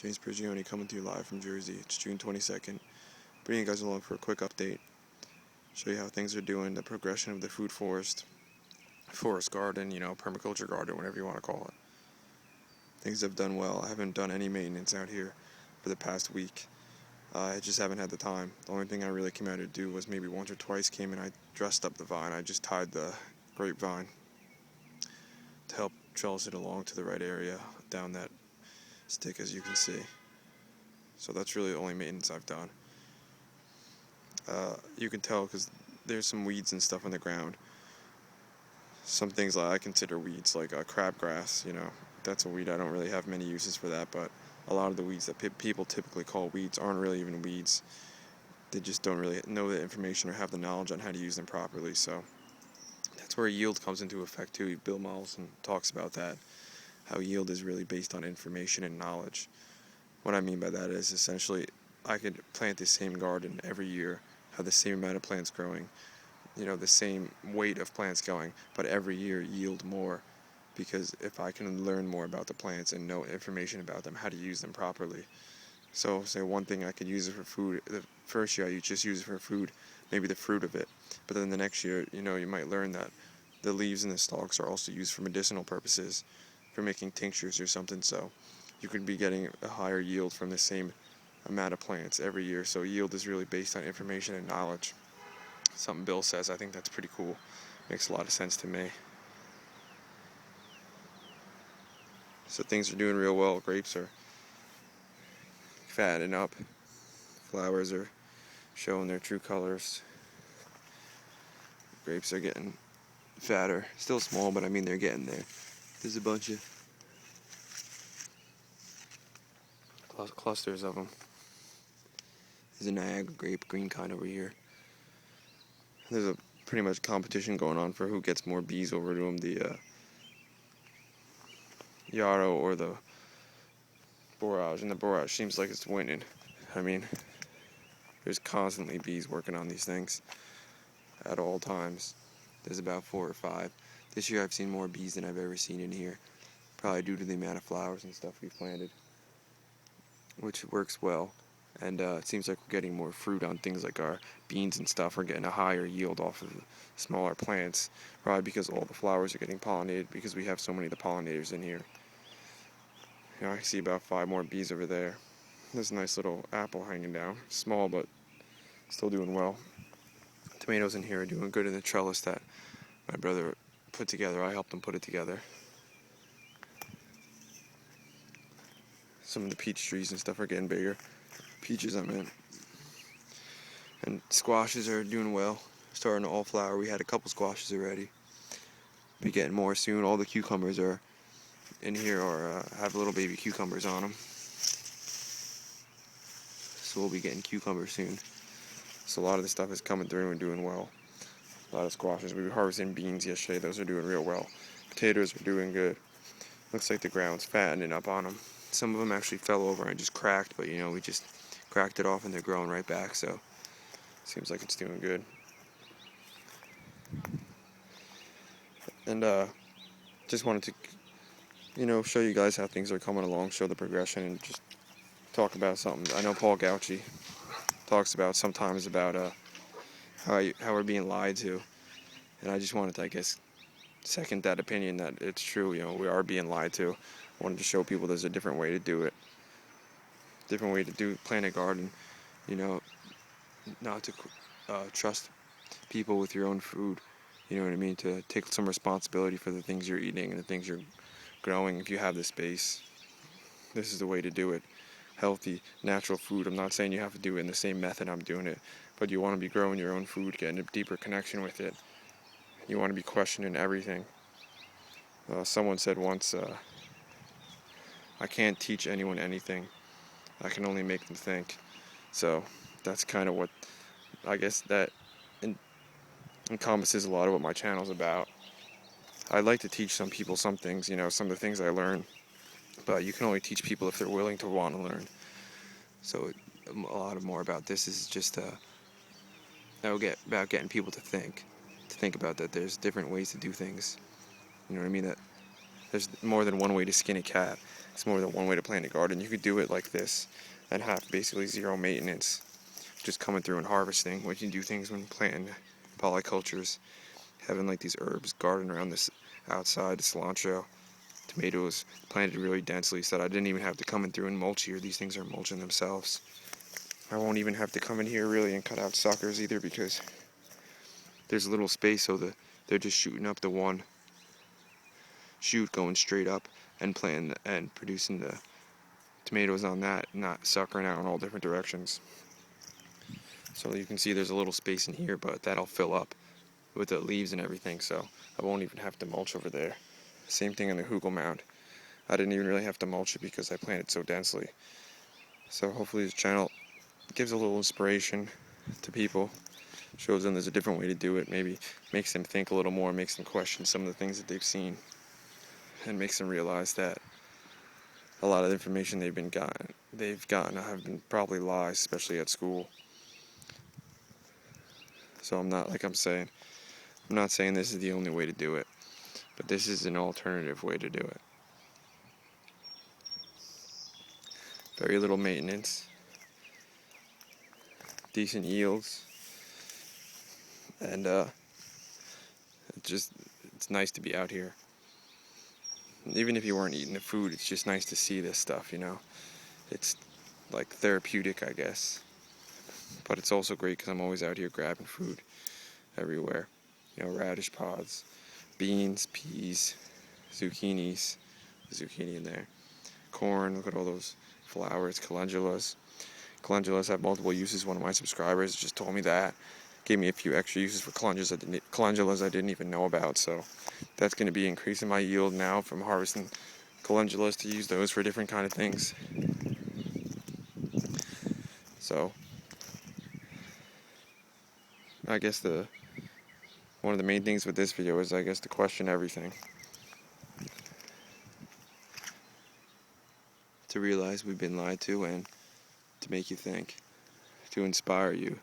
James Prigioni coming to you live from Jersey. It's June 22nd. Bringing you guys along for a quick update. Show you how things are doing, the progression of the food forest garden, permaculture garden, whatever you want to call it. Things have done well. I haven't done any maintenance out here for the past week. I just haven't had the time. The only thing I really came out to do was maybe once or twice came and I dressed up the vine. I just tied the grapevine to help trellis it along to the right area down that stick, as you can see. So that's really the only maintenance I've done. You can tell because there's some weeds and stuff on the ground. Some things I consider weeds, like crabgrass, that's a weed. I don't really have many uses for that, but a lot of the weeds that people typically call weeds aren't really even weeds. They just don't really know the information or have the knowledge on how to use them properly. So that's where yield comes into effect too. Bill Mollison talks about that, how yield is really based on information and knowledge. What I mean by that is essentially I could plant the same garden every year, have the same amount of plants growing, the same weight of plants going, but every year yield more, because if I can learn more about the plants and know information about them, how to use them properly. So say one thing, I could use it for food. The first year you just use it for food, maybe the fruit of it, but then the next year, you might learn that the leaves and the stalks are also used for medicinal purposes, for making tinctures or something. So you could be getting a higher yield from the same amount of plants every year. So yield is really based on information and knowledge. Something Bill says, I think that's pretty cool. Makes a lot of sense to me. So things are doing real well. Grapes are fattening up. Flowers are showing their true colors. Grapes are getting fatter. Still small, but they're getting there. There's a bunch of clusters of them. There's a Niagara grape, green kind over here. There's a pretty much competition going on for who gets more bees over to them, the yarrow or the borage, and the borage seems like it's winning. There's constantly bees working on these things at all times. There's about 4 or 5. This year I've seen more bees than I've ever seen in here, probably due to the amount of flowers and stuff we've planted, which works well. And it seems like we're getting more fruit on things like our beans and stuff. We're getting a higher yield off of the smaller plants, probably because all the flowers are getting pollinated, because we have so many of the pollinators in here. I see about 5 more bees over there. There's a nice little apple hanging down. Small, but still doing well. Tomatoes in here are doing good in the trellis that my brother put together. I helped him put it together. Some of the peach trees and stuff are getting bigger. Peaches, And squashes are doing well. Starting to all flower. We had a couple squashes already. Be getting more soon. All the cucumbers are in here, or have little baby cucumbers on them. So we'll be getting cucumbers soon. So a lot of the stuff is coming through and doing well. A lot of squashes. We were harvesting beans yesterday. Those are doing real well. Potatoes are doing good. Looks like the ground's fattening up on them. Some of them actually fell over and just cracked, but we just cracked it off and they're growing right back. So seems like it's doing good. And just wanted to show you guys how things are coming along, show the progression, and just talk about something. I know Paul Gauci talks about sometimes about how we're being lied to, and I just wanted to, second that opinion that it's true. We are being lied to. I wanted to show people there's a different way to do it, different way to plant a garden. Not to trust people with your own food. To take some responsibility for the things you're eating and the things you're growing. If you have the space, this is the way to do it. Healthy, natural food. I'm not saying you have to do it in the same method I'm doing it, but you want to be growing your own food, getting a deeper connection with it. You want to be questioning everything. Someone said once, I can't teach anyone anything. I can only make them think. So that's kind of what, that encompasses a lot of what my channel's about. I like to teach some people some things, some of the things I learn, but you can only teach people if they're willing to want to learn. So a lot more about this is just about getting people to think about that there's different ways to do things. That There's more than one way to skin a cat. It's more than one way to plant a garden. You could do it like this and have basically zero maintenance, just coming through and harvesting. When you do things when planting polycultures, having like these herbs garden around this outside, the cilantro, tomatoes planted really densely so that I didn't even have to come in through and mulch here. These things are mulching themselves. I won't even have to come in here really and cut out suckers either, because there's a little space, so they're just shooting up the one shoot, going straight up and planting and producing the tomatoes on that, not suckering out in all different directions. So you can see there's a little space in here, but that'll fill up with the leaves and everything, so I won't even have to mulch over there. Same thing on the hugel mound. I didn't even really have to mulch it because I planted so densely. So hopefully this channel gives a little inspiration to people, shows them there's a different way to do it, maybe makes them think a little more, makes them question some of the things that they've seen, and makes them realize that a lot of the information they've gotten have been probably lies, especially at school. So I'm not saying this is the only way to do it, but this is an alternative way to do it. Very little maintenance, decent yields, and it's nice to be out here. Even if you weren't eating the food, it's just nice to see this stuff, you know. It's like therapeutic, I guess. But it's also great because I'm always out here grabbing food everywhere. You know, radish pods, beans, peas, zucchinis, zucchini in there, corn. Look at all those flowers, calendulas. Calendulas have multiple uses. One of my subscribers just told me that. Gave me a few extra uses for calendulas I didn't even know about. So that's going to be increasing my yield now from harvesting calendulas to use those for different kind of things. So I guess one of the main things with this video is, I guess, to question everything. To realize we've been lied to, and to make you think. To inspire you,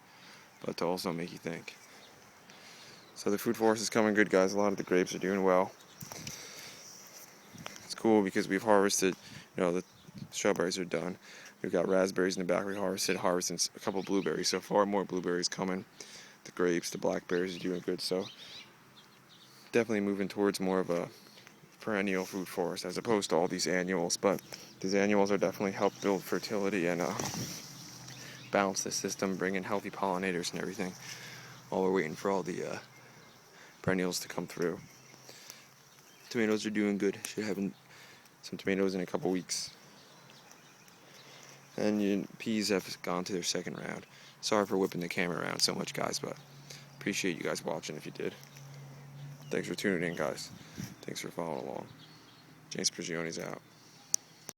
but to also make you think. So the food forest is coming good, guys. A lot of the grapes are doing well. It's cool because we've harvested, the strawberries are done. We've got raspberries in the back. We harvested a couple blueberries so far. More blueberries coming. The grapes, the blackberries are doing good. So definitely moving towards more of a perennial food forest as opposed to all these annuals. But these annuals are definitely help build fertility and balance the system, bring in healthy pollinators and everything, while we're waiting for all the perennials to come through. Tomatoes are doing good. Should have some tomatoes in a couple weeks. And peas have gone to their second round. Sorry for whipping the camera around so much, guys, but appreciate you guys watching if you did. Thanks for tuning in, guys. Thanks for following along. James Prigione's out.